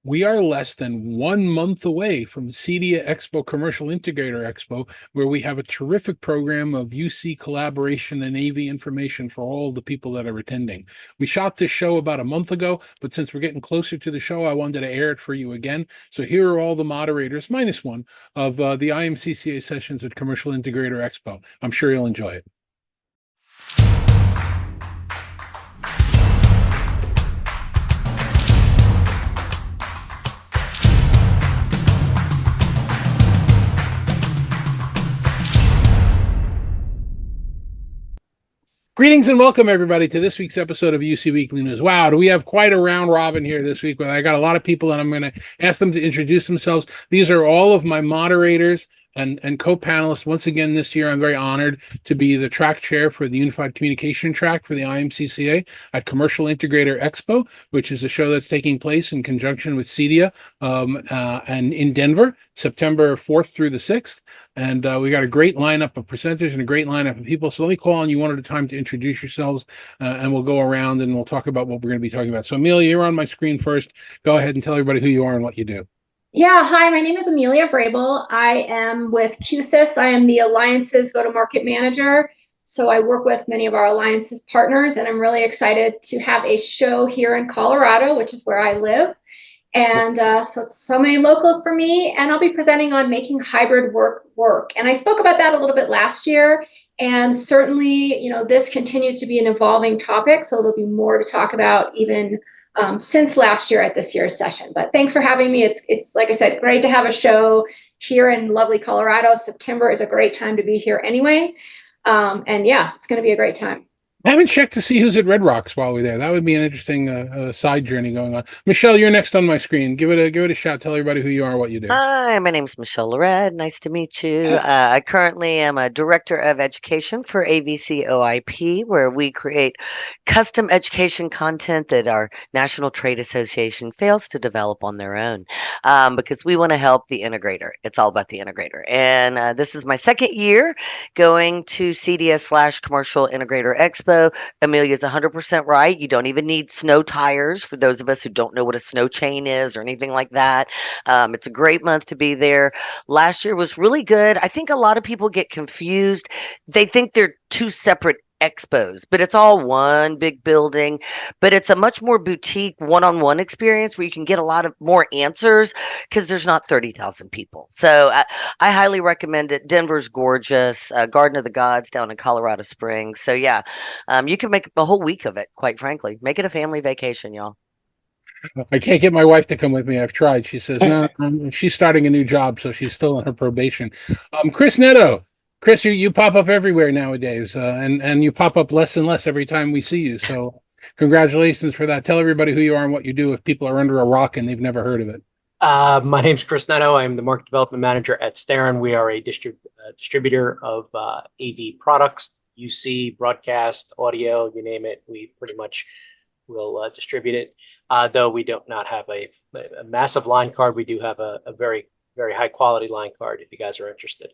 We are less than 1 month away from CEDIA Expo, Commercial Integrator Expo, where we have a terrific program of UC collaboration and AV information for all the people that are attending. We shot this show about a month ago, but since we're getting closer to the show, I wanted to air it for you again. So here are all the moderators, minus one, of the IMCCA sessions at Commercial Integrator Expo. I'm sure you'll enjoy it. Greetings and welcome, everybody, to this week's episode of UC Weekly News. Wow, do we have quite a round robin here this week? I got a lot of people, and I'm going to ask them to introduce themselves. These are all of my moderators and co-panelists. Once again, this year, I'm very honored to be the track chair for the Unified Communication track for the IMCCA at Commercial Integrator Expo, which is a show that's taking place in conjunction with CEDIA and in Denver, September 4th through the 6th. And we got a great lineup of presenters and a great lineup of people. So let me call on you one at a time to introduce yourselves, and we'll go around and we'll talk about what we're going to be talking about. So Amelia, you're on my screen first. Go ahead and tell everybody who you are and what you do. Yeah, hi, my name is Amelia Vrabel. I am with QSIS. I am the Alliances Go-to-Market Manager. So I work with many of our Alliances partners, and I'm really excited to have a show here in Colorado, which is where I live. And so it's somebody local for me, and I'll be presenting on making hybrid work. And I spoke about that a little bit last year, and certainly, this continues to be an evolving topic, so there'll be more to talk about even since last year at this year's session. But thanks for having me. It's like I said, great to have a show here in lovely Colorado. September is a great time to be here anyway. And yeah, it's going to be a great time. I haven't checked to see who's at Red Rocks while we're there. That would be an interesting side journey going on. Michelle, you're next on my screen. Give it a shout. Tell everybody who you are, what you do. Hi, my name's Michelle Loret. Nice to meet you. I currently am a Director of Education for AVC OIP, where we create custom education content that our National Trade Association fails to develop on their own, because we want to help the integrator. It's all about the integrator. And this is my second year going to CEDIA/Commercial Integrator Expo. Amelia's 100% right. You don't even need snow tires for those of us who don't know what a snow chain is or anything like that. It's a great month to be there. Last year was really good. I think a lot of people get confused. They think they're two separate expos, but it's all one big building. But it's a much more boutique one-on-one experience where you can get a lot of more answers because there's not 30,000 people. So I highly recommend it. Denver's gorgeous. Garden of the Gods down in Colorado Springs. So yeah, you can make a whole week of it, quite frankly. Make it a family vacation, y'all. I can't get my wife to come with me. I've tried. She says, no, she's starting a new job, so she's still on her probation. Chris Neto. Chris, you pop up everywhere nowadays, and you pop up less and less every time we see you. So congratulations for that. Tell everybody who you are and what you do if people are under a rock and they've never heard of it. My name's Chris Neto. I'm the Market Development Manager at Starin. We are a distributor of AV products, UC, broadcast, audio, you name it. We pretty much will distribute it. Though we do not have a massive line card, we do have a very high quality line card if you guys are interested.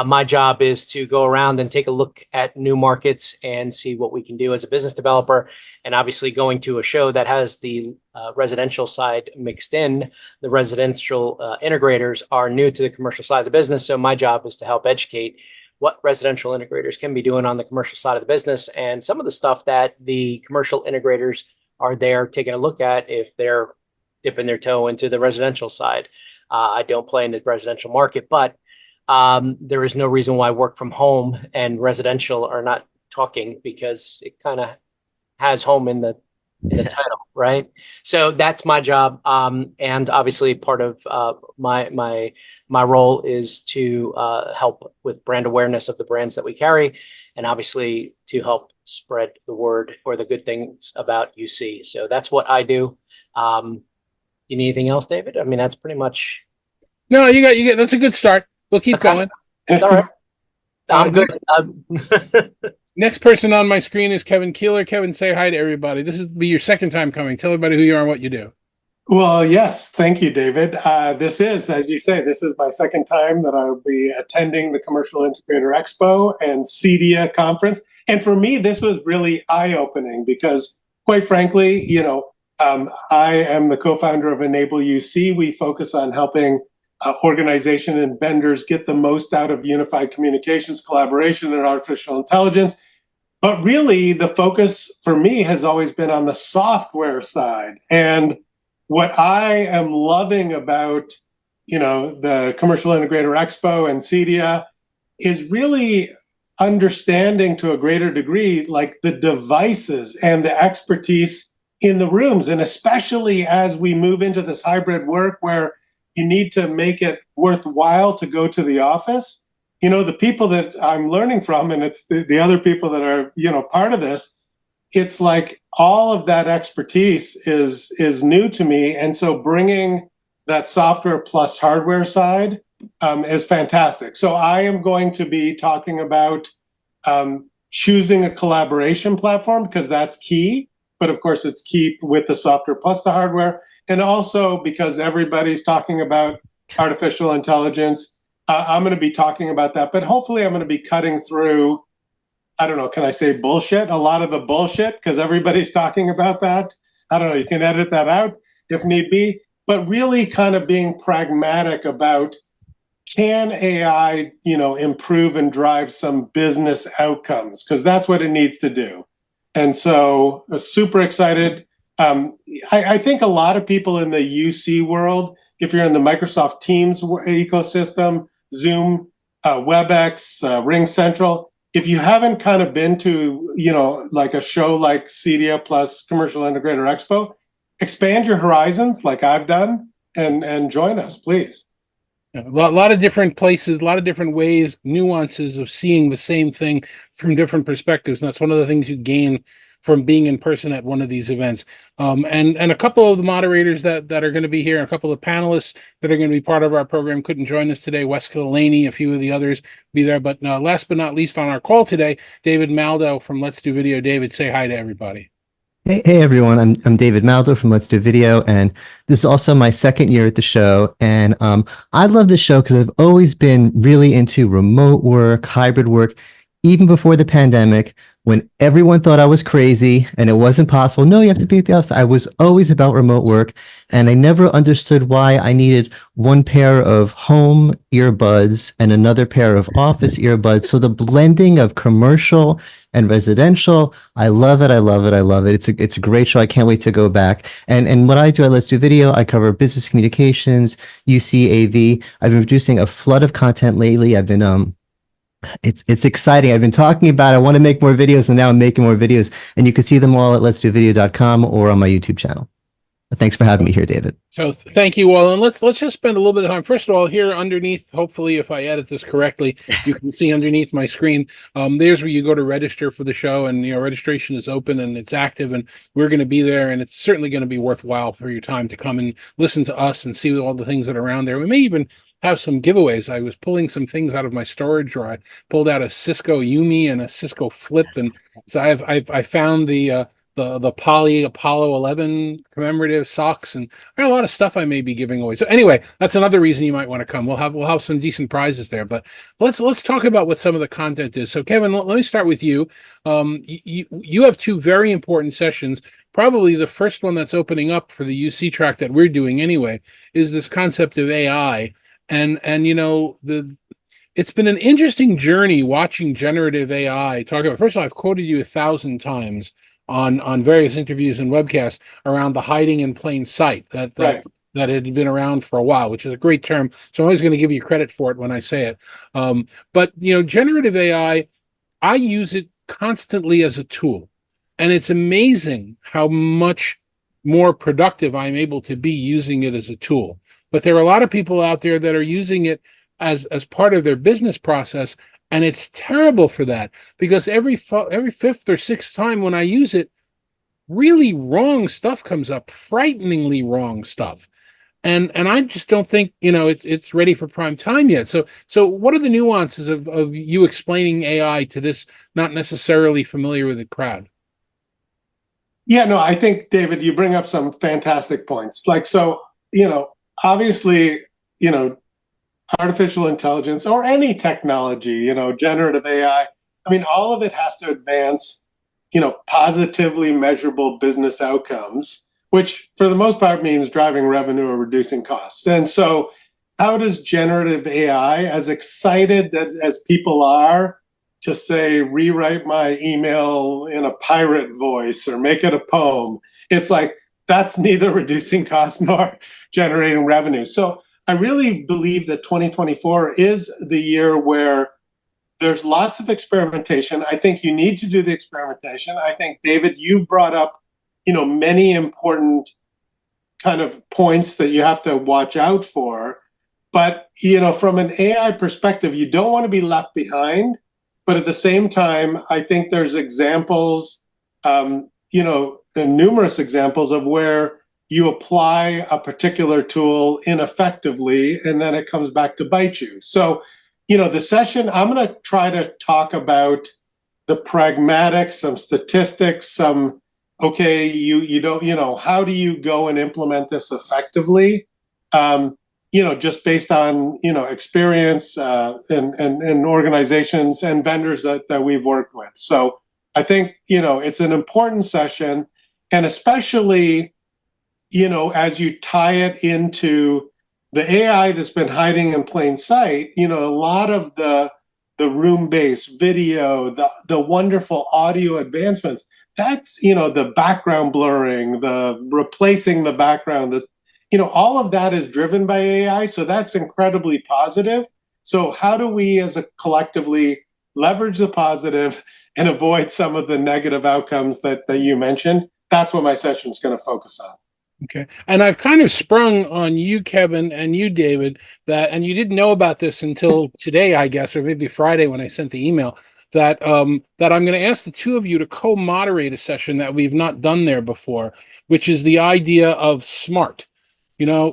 My job is to go around and take a look at new markets and see what we can do as a business developer. And obviously going to a show that has the residential side mixed in, the residential integrators are new to the commercial side of the business. So my job is to help educate what residential integrators can be doing on the commercial side of the business and some of the stuff that the commercial integrators are there taking a look at if they're dipping their toe into the residential side. I don't play in the residential market, but there is no reason why work from home and residential are not talking, because it kind of has home in the title, right? So that's my job, and obviously part of my role is to help with brand awareness of the brands that we carry, and obviously to help spread the word or the good things about UC. So that's what I do. You need anything else, David? I mean, that's pretty much. No, you got. That's a good start. We'll keep going. All right. I'm good. Next person on my screen is Kevin Kieller. Kevin, say hi to everybody. This is be your second time coming. Tell everybody who you are and what you do. Well, yes. Thank you, David. This is, as you say, this is my second time that I'll be attending the Commercial Integrator Expo and CEDIA conference. And for me, this was really eye-opening because, quite frankly, I am the co-founder of Enable UC. We focus on helping organization and vendors get the most out of unified communications, collaboration, and artificial intelligence. But really, the focus for me has always been on the software side. And what I am loving about, the Commercial Integrator Expo and CEDIA is really understanding to a greater degree, like the devices and the expertise in the rooms. And especially as we move into this hybrid work where you need to make it worthwhile to go to the office, the people that I'm learning from, and it's the other people that are, part of this, it's like all of that expertise is new to me. And so bringing that software plus hardware side is fantastic. So I am going to be talking about choosing a collaboration platform because that's key. But of course, it's key with the software plus the hardware. And also because everybody's talking about artificial intelligence, I'm going to be talking about that. But hopefully I'm going to be cutting through, I don't know, can I say bullshit? A lot of the bullshit because everybody's talking about that. I don't know, you can edit that out if need be. But really kind of being pragmatic about, can AI, improve and drive some business outcomes? Because that's what it needs to do. And so super excited. I think a lot of people in the UC world, if you're in the Microsoft Teams ecosystem, Zoom, WebEx, Ring Central, if you haven't kind of been to, like a show like CEDIA plus Commercial Integrator Expo, expand your horizons like I've done and join us, please. A lot of different places, a lot of different ways, nuances of seeing the same thing from different perspectives. And that's one of the things you gain from being in person at one of these events. And a couple of the moderators that are going to be here, a couple of panelists that are going to be part of our program couldn't join us today. Westkill Lainie, a few of the others be there. But last but not least on our call today, David Maldow from Let's Do Video. David, say hi to everybody. Hey everyone, I'm David Maldow from Let's Do Video, and this is also my second year at the show. And I love this show because I've always been really into remote work, hybrid work, even before the pandemic, when everyone thought I was crazy and it wasn't possible. No, you have to be at the office. I was always about remote work, and I never understood why I needed one pair of home earbuds and another pair of office earbuds. So the blending of commercial and residential, I love it. I love it. I love it. It's a great show. I can't wait to go back. And what I do at Let's Do Video, I cover business communications, UCAV. I've been producing a flood of content lately. I've been it's exciting. I've been talking about I want to make more videos, and now I'm making more videos, and you can see them all at letsdovideo.com or on my YouTube channel. Thanks for having me here, David. So thank you all. And let's just spend a little bit of time. First of all, here underneath, hopefully, if I edit this correctly, you can see underneath my screen, there's where you go to register for the show, and registration is open and it's active, and we're going to be there, and it's certainly going to be worthwhile for your time to come and listen to us and see all the things that are around there. We may even have some giveaways. I was pulling some things out of my storage drawer. I pulled out a Cisco Yumi and a Cisco Flip, and so I found the Poly Apollo 11 commemorative socks, and I got a lot of stuff I may be giving away. So anyway, that's another reason you might want to come. We'll have some decent prizes there. But let's talk about what some of the content is. So Kevin, let me start with you. You have two very important sessions. Probably the first one that's opening up for the UC track that we're doing anyway is this concept of AI. And it's been an interesting journey watching generative AI talk about. First of all, I've quoted you 1,000 times on various interviews and webcasts around the hiding in plain sight that had been around for a while, which is a great term. So I'm always going to give you credit for it when I say it. But generative AI, I use it constantly as a tool, and it's amazing how much more productive I'm able to be using it as a tool. But there are a lot of people out there that are using it as part of their business process, and it's terrible for that, because every fifth or sixth time when I use it, really wrong stuff comes up, frighteningly wrong stuff, and I just don't think it's ready for prime time yet. So what are the nuances of you explaining AI to this not necessarily familiar with the crowd? Yeah, no, I think, David, you bring up some fantastic points. Obviously, artificial intelligence or any technology, generative AI, all of it has to advance, positively measurable business outcomes which for the most part means driving revenue or reducing costs. And so how does generative AI, as excited as people are to say, rewrite my email in a pirate voice or make it a poem, it's like, that's neither reducing costs nor generating revenue. So I really believe that 2024 is the year where there's lots of experimentation. I think you need to do the experimentation. I think, David, you brought up, many important kind of points that you have to watch out for. But, from an AI perspective, you don't want to be left behind. But at the same time, I think there's examples, numerous examples of where you apply a particular tool ineffectively, and then it comes back to bite you. So, the session, I'm going to try to talk about the pragmatics, some statistics, okay, you don't, how do you go and implement this effectively? Just based on, experience and organizations and vendors that we've worked with. So I think, it's an important session, and especially, as you tie it into the AI that's been hiding in plain sight, a lot of the room-based video, the wonderful audio advancements, that's, the background blurring, the replacing the background, all of that is driven by AI. So that's incredibly positive. So how do we as a collectively leverage the positive and avoid some of the negative outcomes that you mentioned? That's what my session is going to focus on. Okay. And I've kind of sprung on you, Kevin, and you, David, and you didn't know about this until today, I guess, or maybe Friday when I sent the email, that I'm going to ask the two of you to co-moderate a session that we've not done there before, which is the idea of SMART.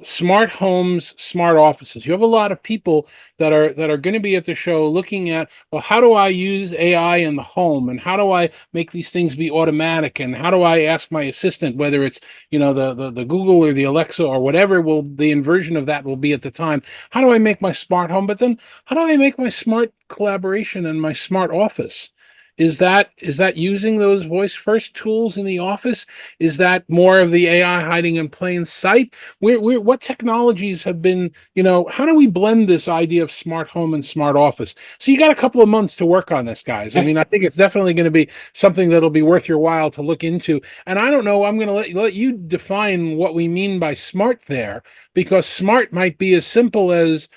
Smart homes, smart offices. You have a lot of people that are going to be at the show looking at, well, how do I use AI in the home, and how do I make these things be automatic, and how do I ask my assistant, whether it's the Google or the Alexa or whatever the inversion of that will be at the time. How do I make my smart home? But then how do I make my smart collaboration and my smart office? Is that using those voice first tools in the office? Is that more of the AI hiding in plain sight? What technologies have been, how do we blend this idea of smart home and smart office? So you got a couple of months to work on this, guys. I mean, I think it's definitely going to be something that'll be worth your while to look into. And I don't know, I'm going to let you define what we mean by smart there, because smart might be as simple as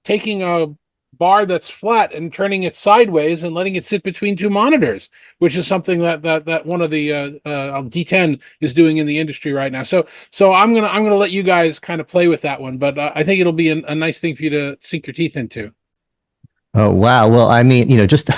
taking a bar that's flat and turning it sideways and letting it sit between two monitors, which is something that one of the D10 is doing in the industry right now. So I'm gonna let you guys kind of play with that one, but I think it'll be a nice thing for you to sink your teeth into. Oh, wow. Well, I mean, just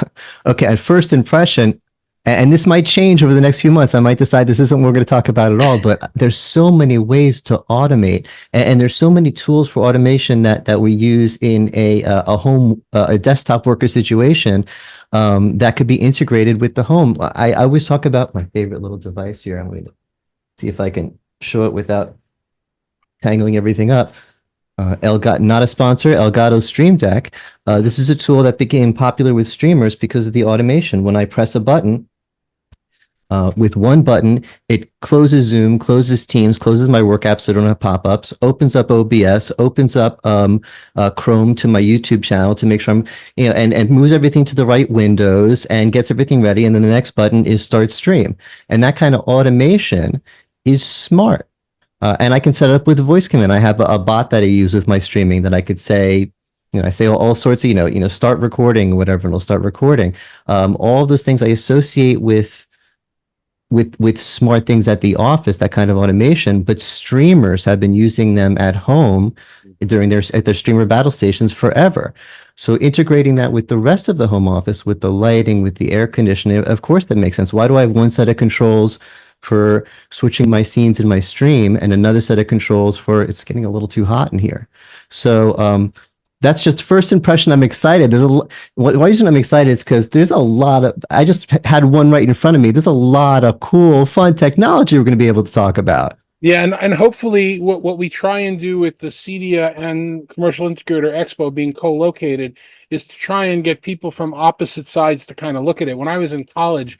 okay, at first impression, and this might change over the next few months. I might decide this isn't what we're going to talk about at all, but there's so many ways to automate, and there's so many tools for automation that we use in a home, a desktop worker situation that could be integrated with the home. I always talk about my favorite little device here. I'm going to see if I can show it without tangling everything up. Not a sponsor, Elgato Stream Deck. This is a tool that became popular with streamers because of the automation. When I press a button, with one button, it closes Zoom, closes Teams, closes my work apps so I don't have pop-ups, opens up OBS, opens up Chrome to my YouTube channel to make sure I'm, and moves everything to the right windows and gets everything ready. And then the next button is Start Stream. And that kind of automation is smart. And I can set it up with a voice command. I have a bot that I use with my streaming that I could say, I say all sorts of, start recording, whatever, and it'll start recording. All of those things I associate with smart things at the office, that kind of automation, but streamers have been using them at home at their streamer battle stations forever. So integrating that with the rest of the home office, with the lighting, with the air conditioning, of course that makes sense. Why do I have one set of controls for switching my scenes in my stream and another set of controls for it's getting a little too hot in here? So that's just first impression. I'm excited. Why reason I'm excited is because there's a lot of, I just had one right in front of me. There's a lot of cool, fun technology we're going to be able to talk about. Yeah, and hopefully what we try and do with the CEDIA and Commercial Integrator Expo being co-located is to try and get people from opposite sides to kind of look at it. When I was in college,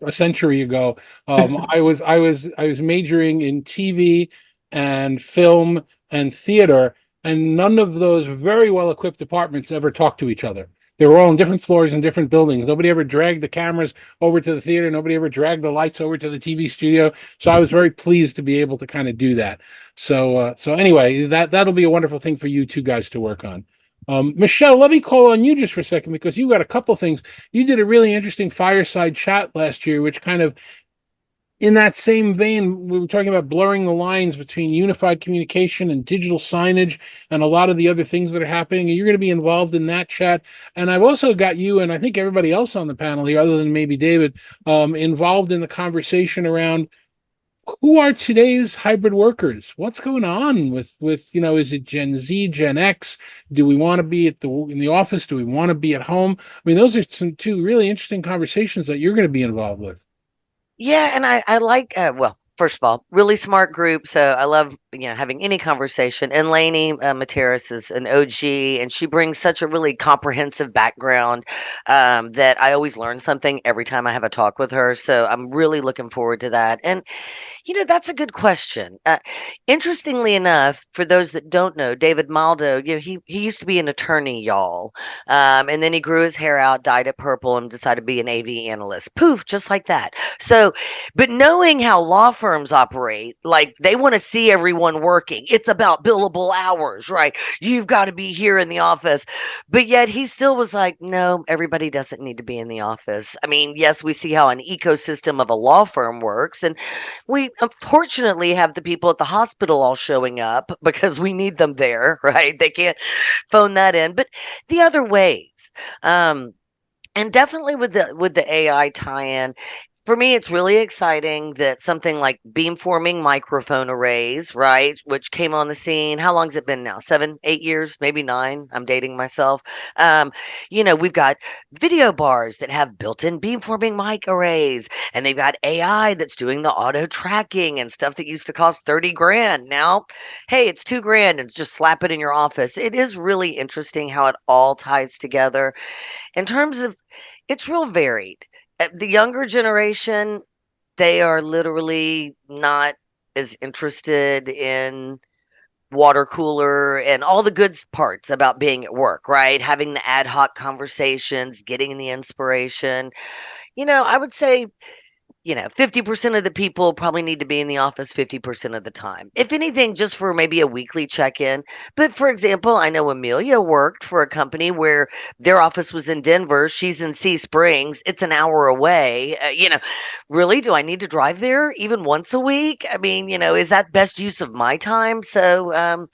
a century ago. I was majoring in TV and film and theater, and none of those very well equipped departments ever talked to each other. They were all on different floors in different buildings. Nobody ever dragged the cameras over to the theater. Nobody ever dragged the lights over to the TV studio. So I was very pleased to be able to kind of do that. So anyway, that'll be a wonderful thing for you two guys to work on. Michelle, let me call on you just for a second because you got a couple things. You did a really interesting fireside chat last year, which kind of, in that same vein, we were talking about blurring the lines between unified communication and digital signage and a lot of the other things that are happening. And you're going to be involved in that chat. And I've also got you, and I think everybody else on the panel here, other than maybe David, involved in the conversation around who are today's hybrid workers? What's going on with is it Gen Z, Gen X? Do we want to be in the office? Do we want to be at home? I mean, those are some two really interesting conversations that you're going to be involved with. Yeah, and I like well, first of all, really smart group. So I love having any conversation. And Lainie Mataras is an OG, and she brings such a really comprehensive background that I always learn something every time I have a talk with her. So I'm really looking forward to that. And that's a good question. Interestingly enough, for those that don't know, David Maldow, he used to be an attorney, y'all. And then he grew his hair out, dyed it purple, and decided to be an AV analyst. Poof, just like that. So, but knowing how law firms operate, like they want to see everyone working. It's about billable hours, right? You've got to be here in the office. But yet he still was like, no, everybody doesn't need to be in the office. I mean, yes, we see how an ecosystem of a law firm works. And we unfortunately have the people at the hospital all showing up because we need them there, right? They can't phone that in. But the other ways, and definitely with the AI tie-in, for me, it's really exciting that something like beamforming microphone arrays, right, which came on the scene. How long has it been now? 7, 8 years, maybe 9. I'm dating myself. We've got video bars that have built-in beamforming mic arrays, and they've got AI that's doing the auto tracking and stuff that used to cost 30 grand. Now, hey, it's 2 grand and just slap it in your office. It is really interesting how it all ties together. In terms of, it's real varied. The younger generation, they are literally not as interested in water cooler and all the good parts about being at work, right? Having the ad hoc conversations, getting the inspiration. I would say 50% of the people probably need to be in the office 50% of the time. If anything, just for maybe a weekly check-in. But for example, I know Amelia worked for a company where their office was in Denver. She's in Sea Springs. It's an hour away. Really, do I need to drive there even once a week? I mean, is that best use of my time? So,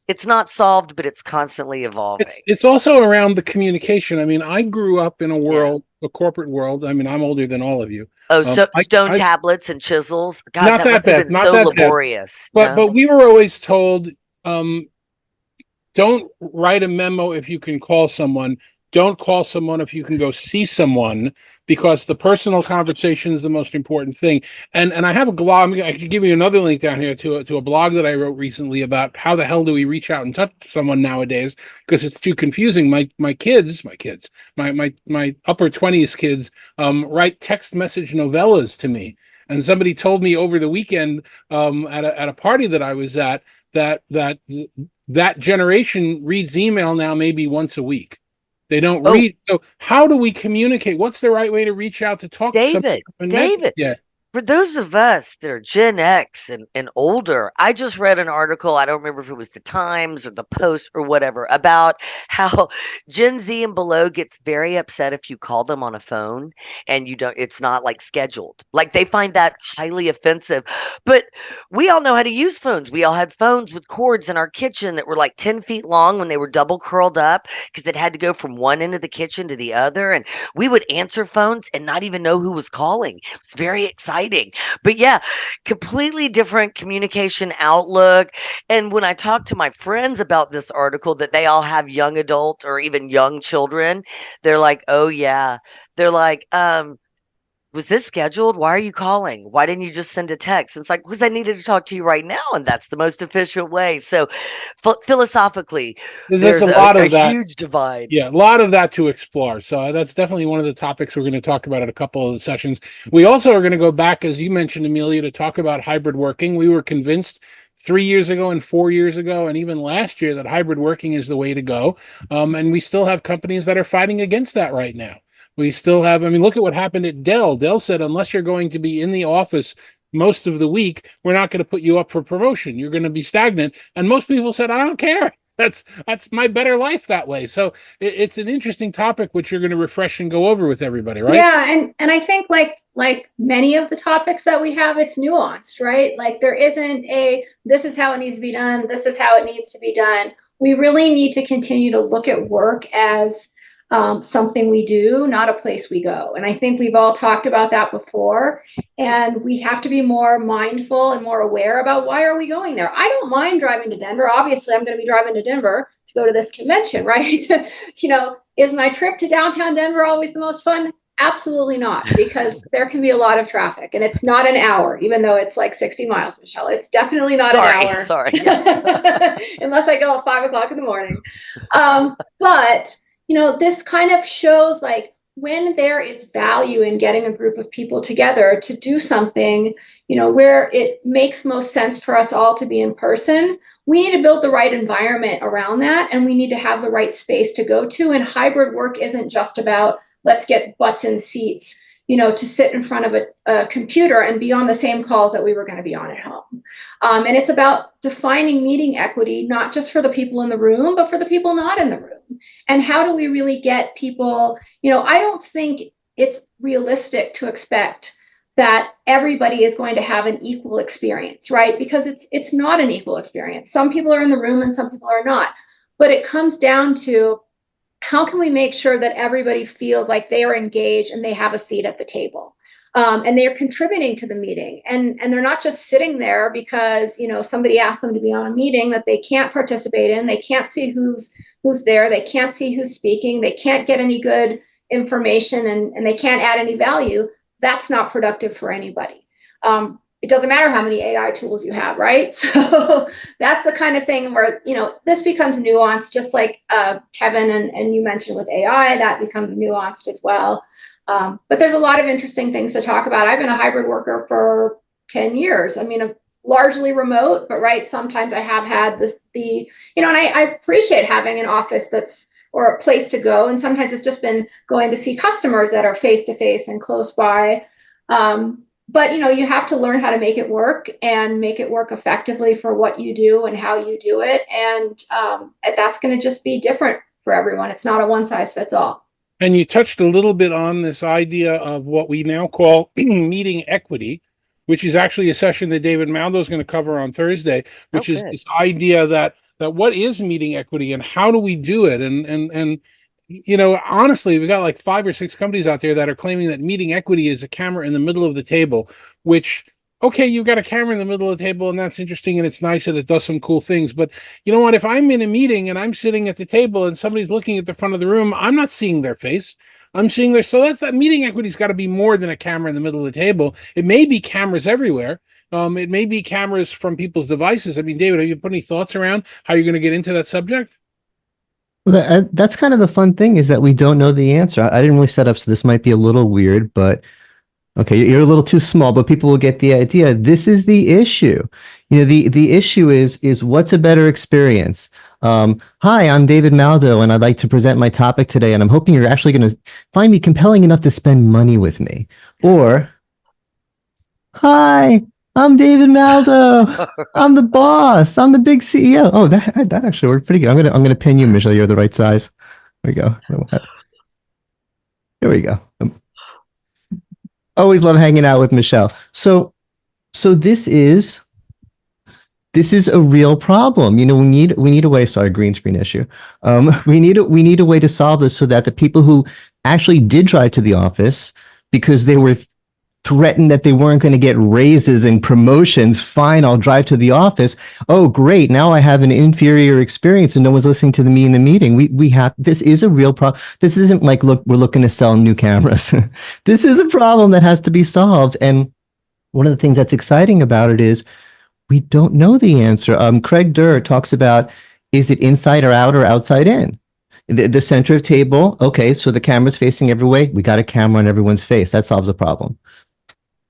it's not solved, but it's constantly evolving. It's also around the communication. I mean, I grew up in a corporate world. I mean, I'm older than all of you. Oh, so stone tablets and chisels. God, not that that must have bad, been not so that bad. laborious. But we were always told, don't write a memo if you can call someone. Don't call someone if you can go see someone, because the personal conversation is the most important thing. And I have a blog. I can give you another link down here to a blog that I wrote recently about how the hell do we reach out and touch someone nowadays, because it's too confusing. My upper 20s kids write text message novellas to me. And somebody told me over the weekend at a party that I was at that generation reads email now maybe once a week. They don't read. So how do we communicate? What's the right way to reach out to talk to someone? David, yeah. For those of us that are Gen X and older, I just read an article, I don't remember if it was the Times or the Post or whatever, about how Gen Z and below gets very upset if you call them on a phone and it's not like scheduled. Like they find that highly offensive. But we all know how to use phones. We all had phones with cords in our kitchen that were like 10 feet long when they were double curled up because it had to go from one end of the kitchen to the other. And we would answer phones and not even know who was calling. It was very exciting. But yeah, completely different communication outlook. And when I talk to my friends about this article that they all have young adult or even young children, they're like, oh yeah. They're like, was this scheduled? Why are you calling? Why didn't you just send a text? It's like, because I needed to talk to you right now, and that's the most efficient way. So philosophically, There's there's a lot a of that. huge divide. Yeah, a lot of that to explore. So that's definitely one of the topics we're going to talk about at a couple of the sessions. We also are going to go back, as you mentioned, Amelia, to talk about hybrid working. We were convinced 3 years ago and 4 years ago, and even last year, that hybrid working is the way to go. And we still have companies that are fighting against that right now. We still have, I mean, look at what happened at Dell. Dell said, unless you're going to be in the office most of the week, we're not going to put you up for promotion. You're going to be stagnant. And most people said, I don't care. That's my better life that way. So it's an interesting topic, which you're going to refresh and go over with everybody, right? Yeah, and I think like many of the topics that we have, it's nuanced, right? Like there isn't a this is how it needs to be done, this is how it needs to be done. We really need to continue to look at work as something we do, not a place we go. And I think we've all talked about that before. And we have to be more mindful and more aware about why are we going there. I don't mind driving to Denver. Obviously, I'm going to be driving to Denver to go to this convention, right? Is my trip to downtown Denver always the most fun? Absolutely not, because there can be a lot of traffic, and it's not an hour, even though it's like 60 miles, Michelle. It's definitely not an hour. Sorry. Unless I go at 5 o'clock in the morning. But this kind of shows like when there is value in getting a group of people together to do something, where it makes most sense for us all to be in person, we need to build the right environment around that, and we need to have the right space to go to. And hybrid work isn't just about let's get butts in seats, to sit in front of a computer and be on the same calls that we were going to be on at home. And it's about defining meeting equity, not just for the people in the room, but for the people not in the room. And how do we really get people, I don't think it's realistic to expect that everybody is going to have an equal experience, right? Because it's not an equal experience. Some people are in the room and some people are not. But it comes down to how can we make sure that everybody feels like they are engaged and they have a seat at the table, and they are contributing to the meeting, and they're not just sitting there because somebody asked them to be on a meeting that they can't participate in. They can't see who's there. They can't see who's speaking. They can't get any good information, and they can't add any value. That's not productive for anybody. It doesn't matter how many AI tools you have, right? So that's the kind of thing where, this becomes nuanced, just like Kevin and you mentioned with AI, that becomes nuanced as well. But there's a lot of interesting things to talk about. I've been a hybrid worker for 10 years. I mean, largely remote, but right, sometimes I have had and I appreciate having an office or a place to go. And sometimes it's just been going to see customers that are face-to-face and close by. But, you have to learn how to make it work and make it work effectively for what you do and how you do it. And that's going to just be different for everyone. It's not a one size fits all. And you touched a little bit on this idea of what we now call meeting equity, which is actually a session that David Maldow is going to cover on Thursday, which is this idea that what is meeting equity and how do we do it? And honestly, we've got like 5 or 6 companies out there that are claiming that meeting equity is a camera in the middle of the table, which, okay, you've got a camera in the middle of the table and that's interesting and it's nice and it does some cool things. But you know what? If I'm in a meeting and I'm sitting at the table and somebody's looking at the front of the room, I'm not seeing their face. I'm seeing so that meeting equity's got to be more than a camera in the middle of the table. It may be cameras everywhere. It may be cameras from people's devices. I mean, David, have you put any thoughts around how you're going to get into that subject? Well, that's kind of the fun thing, is that we don't know the answer. I didn't really set up, so this might be a little weird, but okay, you're a little too small, but people will get the idea. This is the issue. The issue is what's a better experience? Hi, I'm David Maldow, and I'd like to present my topic today, and I'm hoping you're actually going to find me compelling enough to spend money with me. Or, hi, I'm David Maldow. I'm the boss. I'm the big CEO. Oh, that actually worked pretty good. I'm gonna pin you, Michelle. You're the right size. There we go. Here we go. Always love hanging out with Michelle. So this is a real problem. We need a way. Sorry, green screen issue. We need a way to solve this so that the people who actually did drive to the office because they were threatened that they weren't going to get raises and promotions. Fine, I'll drive to the office. Oh, great. Now I have an inferior experience and no one's listening to me in the meeting. We have, this is a real problem. This isn't like, look, we're looking to sell new cameras. This is a problem that has to be solved. And one of the things that's exciting about it is we don't know the answer. Craig Durr talks about, is it inside or out or outside in? The center of table, okay, so the camera's facing every way. We got a camera on everyone's face. That solves a problem.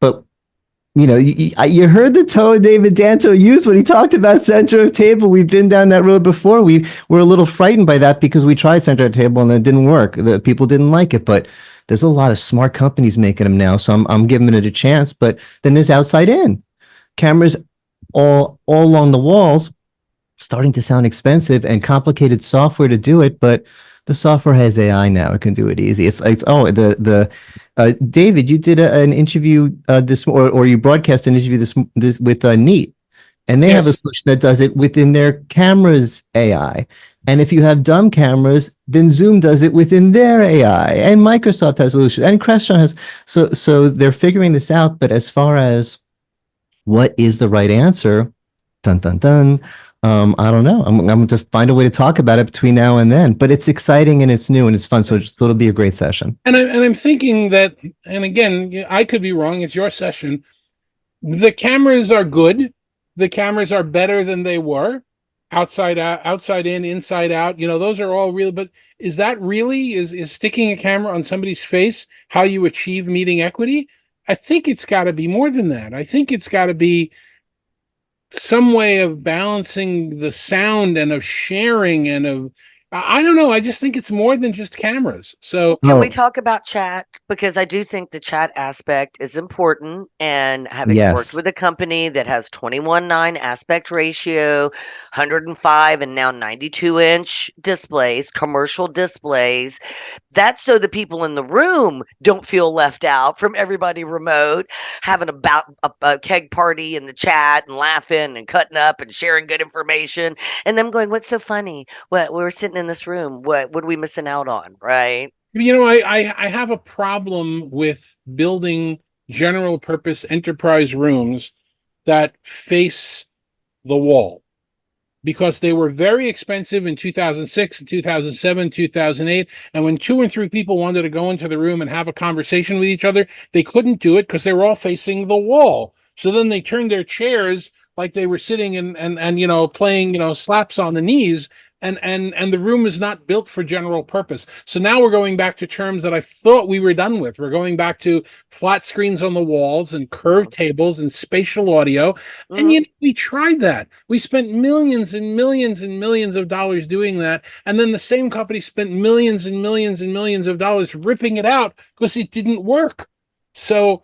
But, you know, you heard the tone David Danto used when he talked about center of table. We've been down that road before. We were a little frightened by that because we tried center of table and it didn't work. The people didn't like it, but there's a lot of smart companies making them now. So I'm giving it a chance. But then there's outside in. Cameras all along the walls, starting to sound expensive and complicated software to do it, but the software has AI now. It can do it easy. David, you did an interview or you broadcast an interview this with Neat, and they have a solution that does it within their cameras AI. And if you have dumb cameras, then Zoom does it within their AI, and Microsoft has a solution, and Crestron has. So they're figuring this out. But as far as what is the right answer, dun dun dun. I don't know. I'm going to find a way to talk about it between now and then, but it's exciting and it's new and it's fun. So it'll be a great session. And I'm thinking that, and again, I could be wrong. It's your session. The cameras are good. The cameras are better than they were. Outside out, outside in, inside out. You know, those are all real. But is that really is sticking a camera on somebody's face how you achieve meeting equity? I think it's got to be more than that. I think it's got to be some way of balancing the sound and of sharing and of, I don't know. I just think it's more than just cameras. So can we talk about chat? Because I do think the chat aspect is important. And having worked with a company that has 21:9 aspect ratio, 105 and now 92-inch displays, commercial displays, that's so the people in the room don't feel left out from everybody remote, having a keg party in the chat and laughing and cutting up and sharing good information. And them going, what's so funny? What we're sitting in this room, what are we missing out on, right? You know, I have a problem with building general purpose enterprise rooms that face the wall, because they were very expensive in 2006, 2007, 2008. And when 2 or 3 people wanted to go into the room and have a conversation with each other, they couldn't do it because they were all facing the wall. So then they turned their chairs like they were sitting and you know, playing, you know, slaps on the knees. And the room is not built for general purpose. So now we're going back to terms that I thought we were done with. We're going back to flat screens on the walls and curved tables and spatial audio. And you know, we tried that. We spent millions and millions and millions of dollars doing that. And then the same company spent millions and millions and millions of dollars ripping it out because it didn't work. So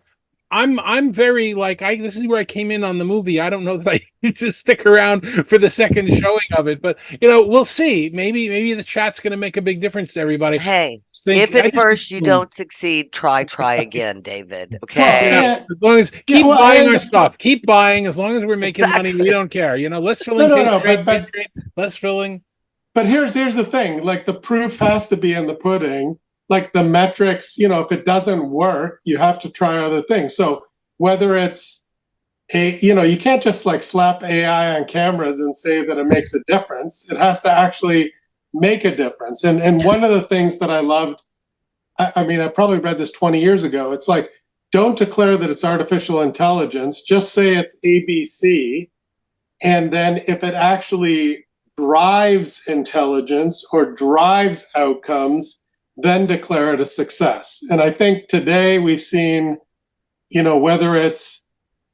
I'm very like, this is where I came in on the movie. I don't know that I need to stick around for the second showing of it, but you know, we'll see. Maybe the chat's going to make a big difference to everybody. Hey, if at first you don't succeed, try again, David. Okay. Yeah, as long as keep buying our stuff. Keep buying. As long as we're making money, we don't care. You know, less filling. Great, less filling. But here's the thing. Like, the proof has to be in the pudding. Like, the metrics, you know, if it doesn't work, you have to try other things. So whether it's you can't just like slap AI on cameras and say that it makes a difference. It has to actually make a difference. And one of the things that I loved, I mean, I probably read this 20 years ago. It's like, don't declare that it's artificial intelligence. Just say it's ABC. And then if it actually drives intelligence or drives outcomes, then declare it a success. And I think today we've seen, you know, whether it's,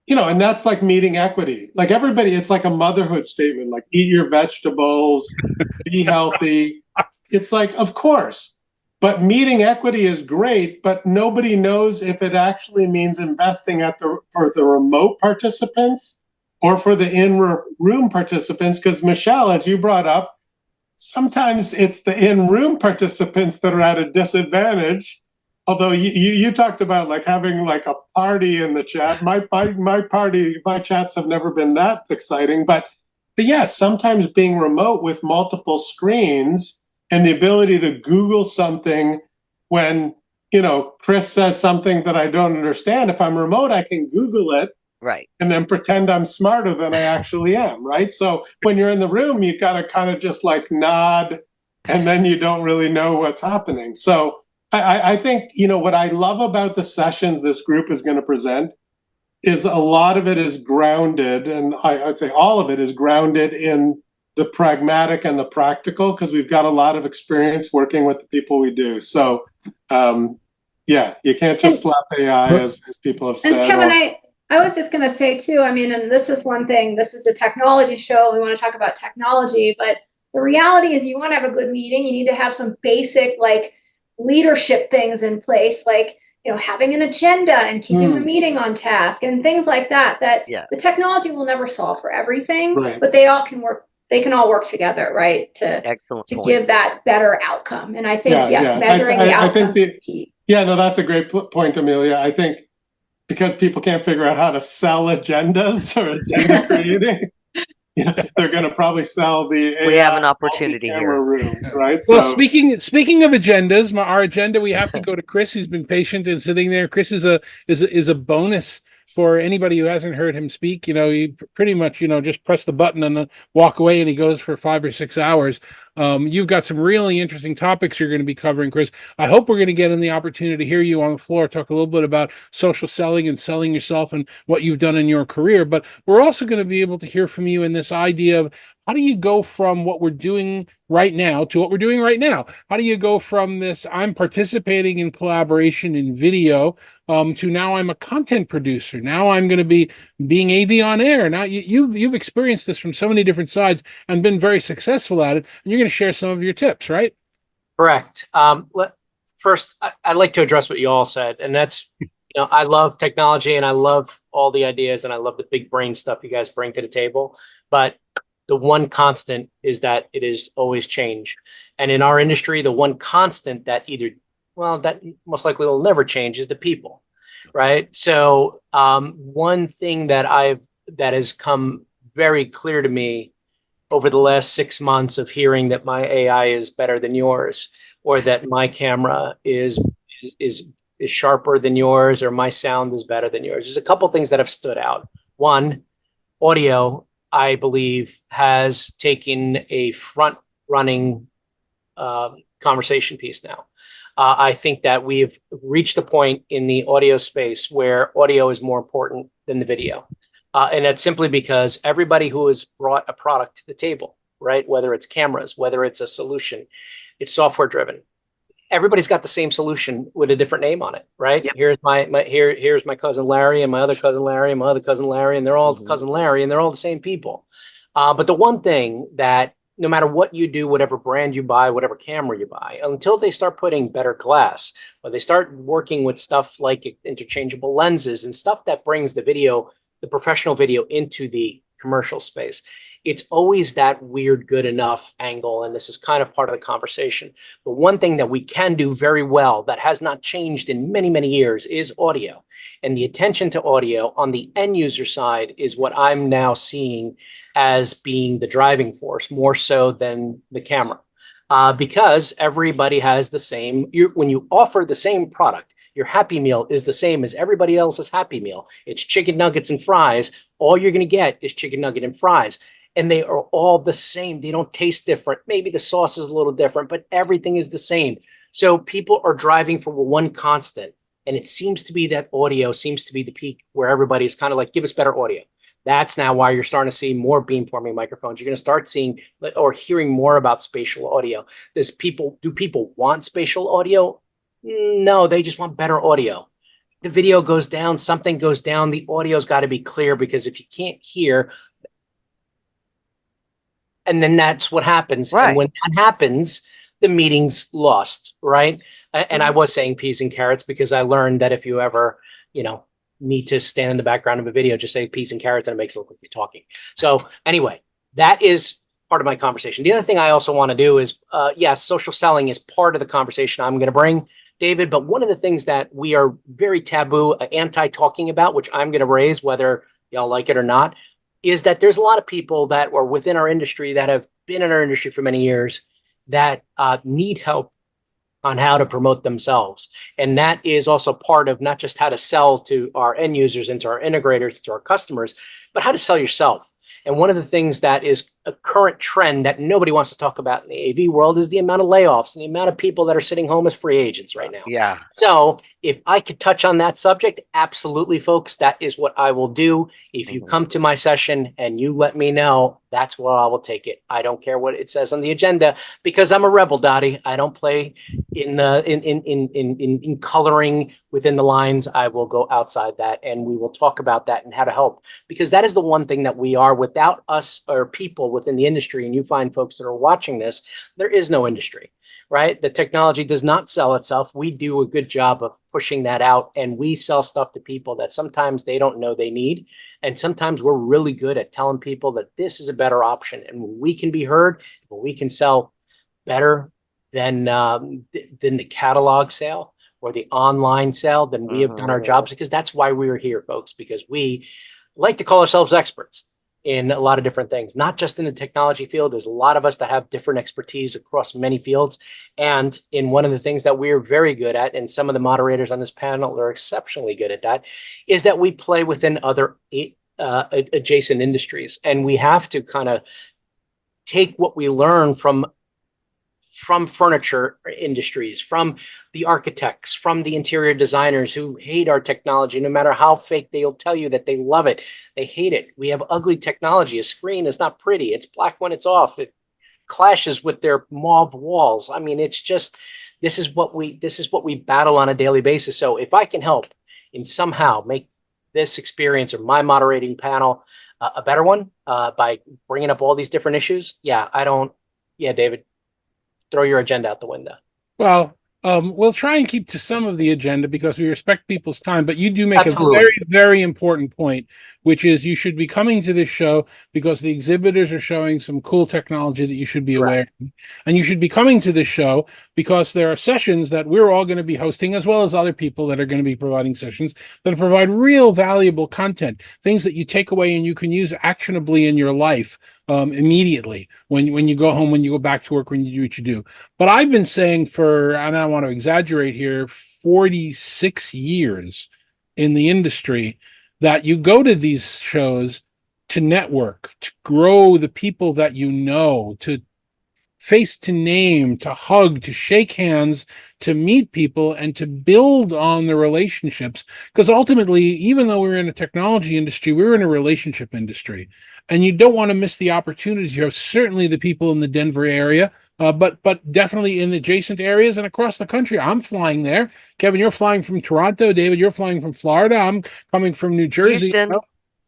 you know, and that's like meeting equity. Like, everybody, it's like a motherhood statement, like eat your vegetables, be healthy. It's like, of course, but meeting equity is great, but nobody knows if it actually means investing for the remote participants or for the in-room participants. Because Michelle, as you brought up, sometimes it's the in-room participants that are at a disadvantage. Although you talked about like having like a party in the chat. My chats have never been that exciting. But yes, sometimes being remote with multiple screens and the ability to Google something when Chris says something that I don't understand. If I'm remote, I can Google it. Right. And then pretend I'm smarter than I actually am, right? So when you're in the room, you got to kind of just like nod, and then you don't really know what's happening. So I think, what I love about the sessions this group is going to present is a lot of it is grounded, and I'd say all of it is grounded in the pragmatic and the practical, because we've got a lot of experience working with the people we do. So, yeah, you can't just slap AI, as people have said. And Kevin, I was just going to say too, I mean, and this is one thing, this is a technology show. We want to talk about technology, but the reality is you want to have a good meeting. You need to have some basic like leadership things in place, like, having an agenda and keeping the meeting on task and things like that, the technology will never solve for everything, Right. but they can all work together, right? To give that better outcome. And I think, measuring the outcome is key. Yeah, no, that's a great point, Amelia. I think because people can't figure out how to sell agendas or agenda creating, they're going to probably sell the AI we have an opportunity here, rooms, right? Well, speaking of agendas, our agenda, we have to go to Chris, who's been patient and sitting there. Chris is a bonus for anybody who hasn't heard him speak. He pretty much just press the button and walk away, and he goes for 5 or 6 hours. You've got some really interesting topics you're going to be covering, Chris. I hope we're going to get in the opportunity to hear you on the floor talk a little bit about social selling and selling yourself and what you've done in your career. But we're also going to be able to hear from you in this idea of how do you go from what we're doing right now to what we're doing right now? How do you go from this, I'm participating in collaboration in video, to now I'm a content producer. Now I'm going to be being AV on air. Now you've experienced this from so many different sides and been very successful at it. And you're going to share some of your tips, right? Correct. First, I'd like to address what you all said, and that's, I love technology and I love all the ideas and I love the big brain stuff you guys bring to the table. But the one constant is that it is always change. And in our industry, the one constant that that most likely will never change is the people, right? So one thing that has come very clear to me over the last 6 months of hearing that my AI is better than yours, or that my camera is sharper than yours, or my sound is better than yours. There's a couple things that have stood out. One, audio, I believe, has taken a front-running conversation piece now. I think that we've reached a point in the audio space where audio is more important than the video. And that's simply because everybody who has brought a product to the table, right, whether it's cameras, whether it's a solution, it's software-driven. Everybody's got the same solution with a different name on it, right? Yep. Here's my cousin Larry and my other cousin Larry and my other cousin Larry, and they're all cousin Larry, and they're all the same people. But the one thing that no matter what you do, whatever brand you buy, whatever camera you buy, until they start putting better glass, or they start working with stuff like interchangeable lenses and stuff that brings the video, the professional video, into the commercial space, it's always that weird good enough angle. And this is kind of part of the conversation. But one thing that we can do very well that has not changed in many, many years is audio. And the attention to audio on the end user side is what I'm now seeing as being the driving force, more so than the camera. Because everybody has the same, when you offer the same product, your Happy Meal is the same as everybody else's Happy Meal. It's chicken nuggets and fries. All you're going to get is chicken nugget and fries. And they are all the same. They don't taste different. Maybe the sauce is a little different, but everything is the same. So people are driving for one constant. And it seems to be that audio seems to be the peak where everybody's kind of like, give us better audio. That's now why you're starting to see more beamforming microphones. You're going to start seeing or hearing more about spatial audio. Do people want spatial audio? No, they just want better audio. The video goes down, something goes down. The audio's got to be clear, because if you can't hear, and then that's what happens. Right. And when that happens, the meeting's lost, right? And I was saying peas and carrots because I learned that if you ever, need to stand in the background of a video, just say peas and carrots, and it makes it look like you're talking. So anyway, that is part of my conversation. The other thing I also want to do is, yes, social selling is part of the conversation I'm going to bring, David, but one of the things that we are very taboo, anti-talking about, which I'm going to raise, whether y'all like it or not, is that there's a lot of people that are within our industry that have been in our industry for many years that need help on how to promote themselves. And that is also part of not just how to sell to our end users and to our integrators, to our customers, but how to sell yourself. And one of the things that is a current trend that nobody wants to talk about in the AV world is the amount of layoffs and the amount of people that are sitting home as free agents right now. Yeah. So if I could touch on that subject, absolutely, folks, that is what I will do. If you come to my session and you let me know, that's where I will take it. I don't care what it says on the agenda because I'm a rebel, Dottie. I don't play in coloring within the lines. I will go outside that and we will talk about that and how to help, because that is the one thing that we are without us or people within the industry. And you find folks that are watching this, there is no industry. Right? The technology does not sell itself. We do a good job of pushing that out, and we sell stuff to people that sometimes they don't know they need. And sometimes we're really good at telling people that this is a better option, and when we can be heard, when we can sell better than the catalog sale or the online sale, then we have done our jobs, because that's why we're here, folks, because we like to call ourselves experts in a lot of different things, not just in the technology field. There's a lot of us that have different expertise across many fields. And in one of the things that we're very good at, and some of the moderators on this panel are exceptionally good at that, is that we play within other adjacent industries. And we have to kind of take what we learn from furniture industries, from the architects, from the interior designers who hate our technology. No matter how fake, they'll tell you that they love it. They hate it. We have ugly technology. A screen is not pretty. It's black when it's off. It clashes with their mauve walls. I mean, it's just, this is what we battle on a daily basis. So if I can help in somehow make this experience or my moderating panel a better one by bringing up all these different issues, David, throw your agenda out the window. Well, we'll try and keep to some of the agenda because we respect people's time, but you do make Absolutely. a very, very important point, which is you should be coming to this show because the exhibitors are showing some cool technology that you should be aware of. And you should be coming to this show because there are sessions that we're all going to be hosting, as well as other people that are going to be providing sessions that provide real valuable content, things that you take away and you can use actionably in your life immediately when you go home, when you go back to work, when you do what you do. But I've been saying for, and I don't want to exaggerate here, 46 years in the industry, that you go to these shows to network, to grow the people that you know, to face to name, to hug, to shake hands, to meet people, and to build on the relationships. Because ultimately, even though we're in a technology industry, we're in a relationship industry. And you don't want to miss the opportunities. You have certainly the people in the Denver area, but definitely in adjacent areas and across the country. I'm flying there. Kevin, you're flying from Toronto. David, you're flying from Florida. I'm coming from New Jersey. Houston.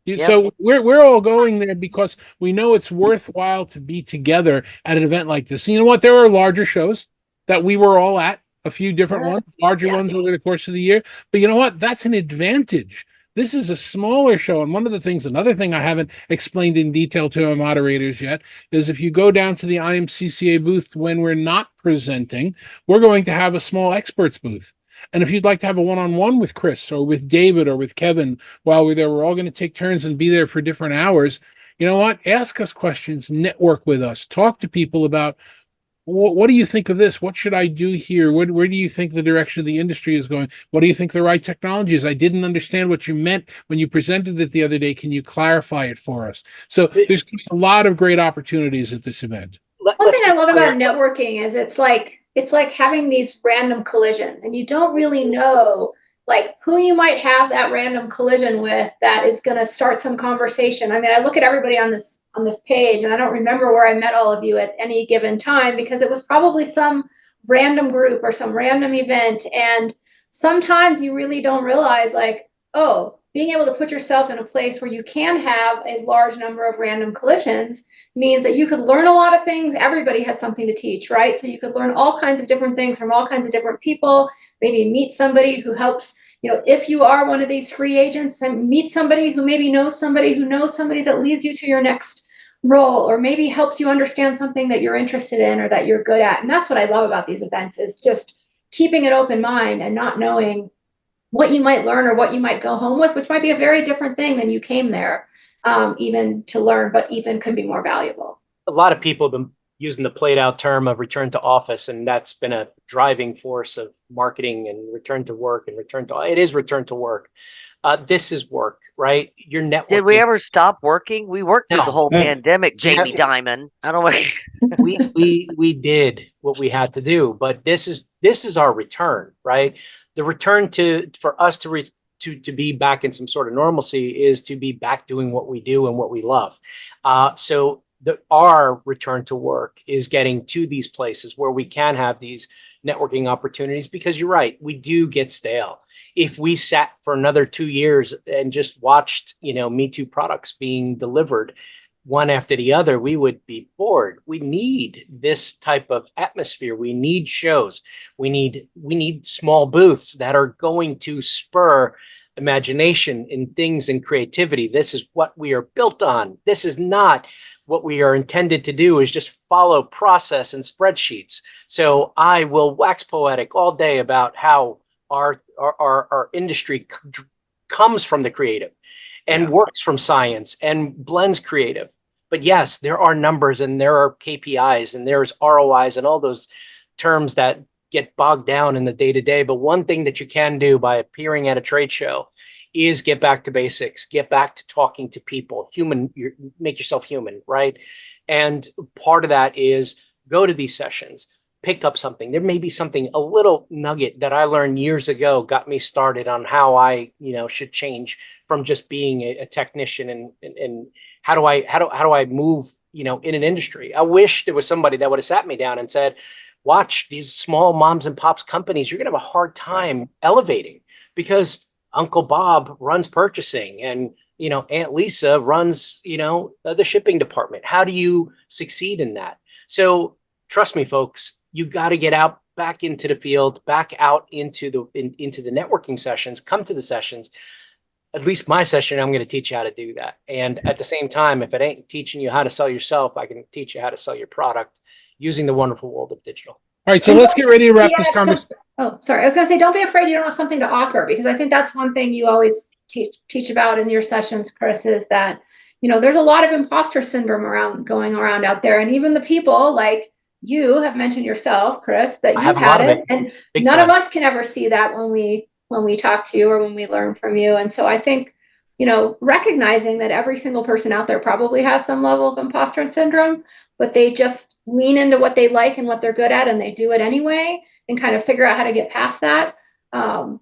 Yep. So we're all going there because we know it's worthwhile to be together at an event like this. You know what? There are larger shows that we were all at, a few different ones, larger ones over the course of the year. But you know what? That's an advantage. This is a smaller show. And another thing I haven't explained in detail to our moderators yet is if you go down to the IMCCA booth when we're not presenting, we're going to have a small experts booth. And if you'd like to have a one-on-one with Chris or with David or with Kevin while we're there, we're all going to take turns and be there for different hours. You know what? Ask us questions, network with us, talk to people about what do you think of this? What should I do here? Where do you think the direction of the industry is going? What do you think the right technology is? I didn't understand what you meant when you presented it the other day. Can you clarify it for us? So there's going to be a lot of great opportunities at this event. One thing I love about networking is it's like having these random collisions, and you don't really know like who you might have that random collision with that is going to start some conversation. I mean, I look at everybody on this page, and I don't remember where I met all of you at any given time because it was probably some random group or some random event. And sometimes you really don't realize, like, oh, being able to put yourself in a place where you can have a large number of random collisions means that you could learn a lot of things. Everybody has something to teach, right? So you could learn all kinds of different things from all kinds of different people, maybe meet somebody who helps, if you are one of these free agents, and meet somebody who maybe knows somebody who knows somebody that leads you to your next role, or maybe helps you understand something that you're interested in or that you're good at. And that's what I love about these events, is just keeping an open mind and not knowing what you might learn or what you might go home with, which might be a very different thing than you came there even to learn, but even could be more valuable. A lot of people have been using the played out term of return to office, and that's been a driving force of marketing and return to work and it is return to work. This is work, right? Your network. Did we ever stop working? We worked through the whole No. pandemic, Jamie Dimon. I don't know. we did what we had to do, but this is our return, right? The return for us to be back in some sort of normalcy is to be back doing what we do and what we love. So our return to work is getting to these places where we can have these networking opportunities, because you're right, we do get stale. If we sat for another 2 years and just watched, Me Too products being delivered one after the other, we would be bored. We need this type of atmosphere. We need shows. We need small booths that are going to spur imagination in things and creativity. This is what we are built on. This is not what we are intended to do, is just follow process and spreadsheets. So I will wax poetic all day about how our industry comes from the creative and works from science and blends creative. But yes, there are numbers and there are KPIs and there's ROIs and all those terms that get bogged down in the day-to-day. But one thing that you can do by appearing at a trade show is get back to basics, get back to talking to people, make yourself human, right? And part of that is go to these sessions, pick up something. There may be something, a little nugget that I learned years ago got me started on how I, should change from just being a technician and how do I move, in an industry. I wish there was somebody that would have sat me down and said, watch these small moms and pops companies, you're going to have a hard time elevating, because Uncle Bob runs purchasing and, Aunt Lisa runs, the shipping department. How do you succeed in that? So trust me, folks, you got to get out back into the field, back out into the networking sessions, come to the sessions. At least my session, I'm going to teach you how to do that. And at the same time, if it ain't teaching you how to sell yourself, I can teach you how to sell your product using the wonderful world of digital. All right, so let's get ready to wrap this conversation. Oh, sorry. I was going to say, don't be afraid you don't have something to offer, because I think that's one thing you always teach about in your sessions, Chris, is that, there's a lot of imposter syndrome going around out there. And even the people like you have mentioned yourself, Chris, that you've had it. And none of us can ever see that when we talk to you or when we learn from you. And so I think, recognizing that every single person out there probably has some level of imposter syndrome, but they just lean into what they like and what they're good at, and they do it anyway, and kind of figure out how to get past that,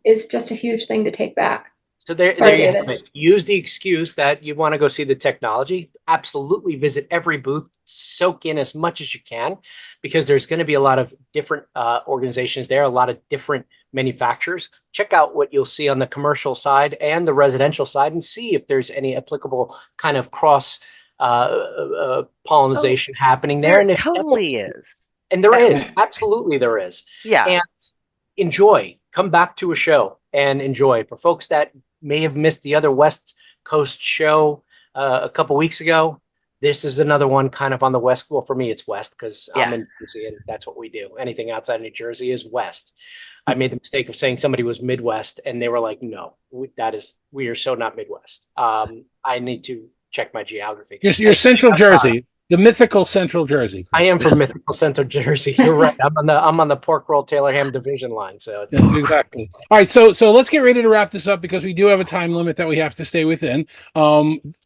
is just a huge thing to take back. So there you have it. Use the excuse that you want to go see the technology. Absolutely visit every booth, soak in as much as you can, because there's going to be a lot of different organizations there, a lot of different manufacturers. Check out what you'll see on the commercial side and the residential side, and see if there's any applicable kind of cross pollination happening there. And it totally is. And there is. Absolutely there is. Yeah. And enjoy. Come back to a show and enjoy. For folks that may have missed the other West Coast show a couple weeks ago, this is another one kind of on the West. Well, for me, it's West, because I'm in New Jersey and that's what we do. Anything outside of New Jersey is West. I made the mistake of saying somebody was Midwest, and they were like, no, we are so not Midwest. I need to check my geography. You're Central Jersey, the mythical Central Jersey. I am from mythical Central Jersey. You're right. I'm on the pork roll Taylor ham division line. So it's exactly. All right. So let's get ready to wrap this up, because we do have a time limit that we have to stay within.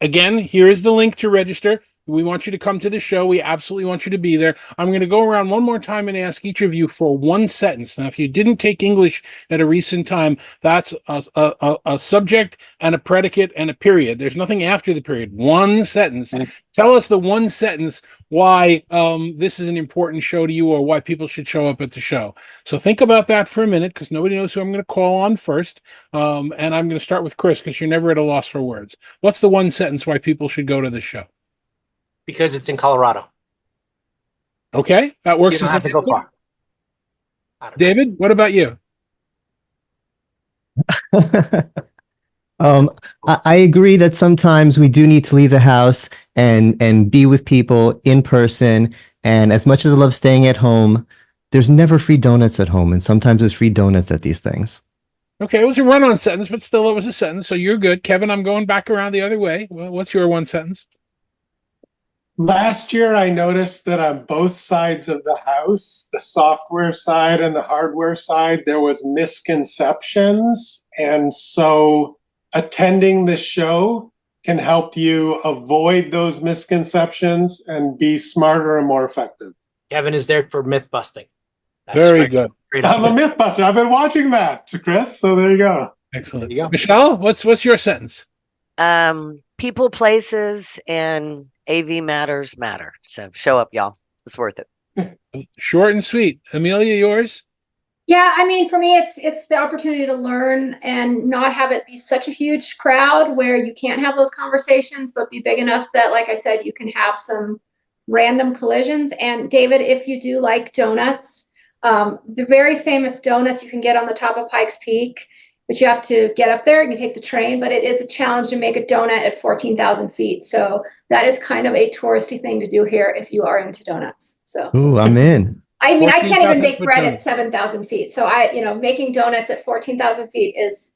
Again, here is the link to register. We want you to come to the show. We absolutely want you to be there. I'm going to go around one more time and ask each of you for one sentence. Now, if you didn't take English at a recent time, that's a subject and a predicate and a period. There's nothing after the period. One sentence. Tell us the one sentence why this is an important show to you, or why people should show up at the show. So think about that for a minute, because nobody knows who I'm going to call on first. And I'm going to start with Chris, because you're never at a loss for words. What's the one sentence why people should go to the show? Because it's in Colorado. Okay, that works. You don't have to go far. David, what about you? I agree that sometimes we do need to leave the house and be with people in person. And as much as I love staying at home, there's never free donuts at home, and sometimes there's free donuts at these things. Okay, it was a run-on sentence, but still it was a sentence, so you're good. Kevin, I'm going back around the other way. Well, what's your one sentence? Last year, I noticed that on both sides of the house, the software side and the hardware side, there was misconceptions. And so attending the show can help you avoid those misconceptions and be smarter and more effective. Kevin is there for myth busting. That's Very straight- good. straight up. I'm a myth buster. I've been watching that, Chris. So there you go. Excellent. There you go. Michelle, what's your sentence? People, places, and AV matters matter. So show up, y'all. It's worth it. Short and sweet. Amelia, yours? Yeah, I mean, for me, it's the opportunity to learn and not have it be such a huge crowd where you can't have those conversations, but be big enough that, like I said, you can have some random collisions. And David, if you do like donuts, the very famous donuts you can get on the top of Pikes Peak, but you have to get up there. You can take the train, but it is a challenge to make a donut at 14,000 feet. So that is kind of a touristy thing to do here if you are into donuts. So. Ooh, I'm in. I mean, I can't 14,000 even bake foot bread donut. at 7,000 feet. So making donuts at 14,000 feet is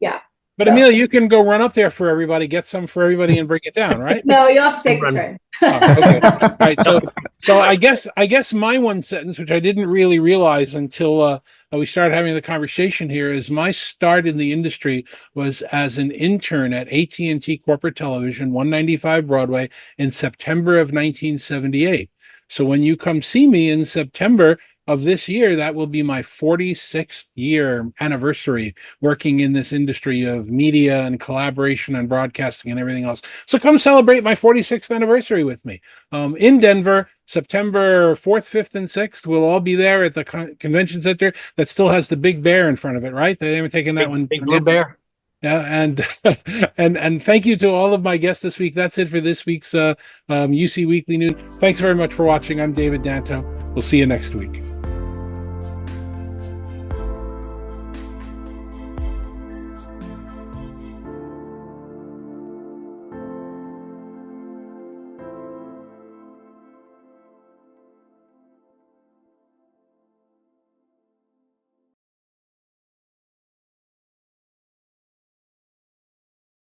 yeah. But So- Amelia, you can go run up there for everybody, get some for everybody, and break it down, right? No, you'll have to take the Run. train. Oh, okay. All right. So I guess my one sentence, which I didn't really realize until we started having the conversation here, is my start in the industry was as an intern at AT&T Corporate Television, 195 Broadway, in September of 1978. So when you come see me in September of this year, that will be my 46th year anniversary working in this industry of media and collaboration and broadcasting and everything else. So come celebrate my 46th anniversary with me in Denver, September 4th, 5th, and 6th. We'll all be there at the convention center that still has the big bear in front of it, right? They haven't taken that one. Big blue bear. Yeah, and thank you to all of my guests this week. That's it for this week's UC Weekly News. Thanks very much for watching. I'm David Danto. We'll see you next week.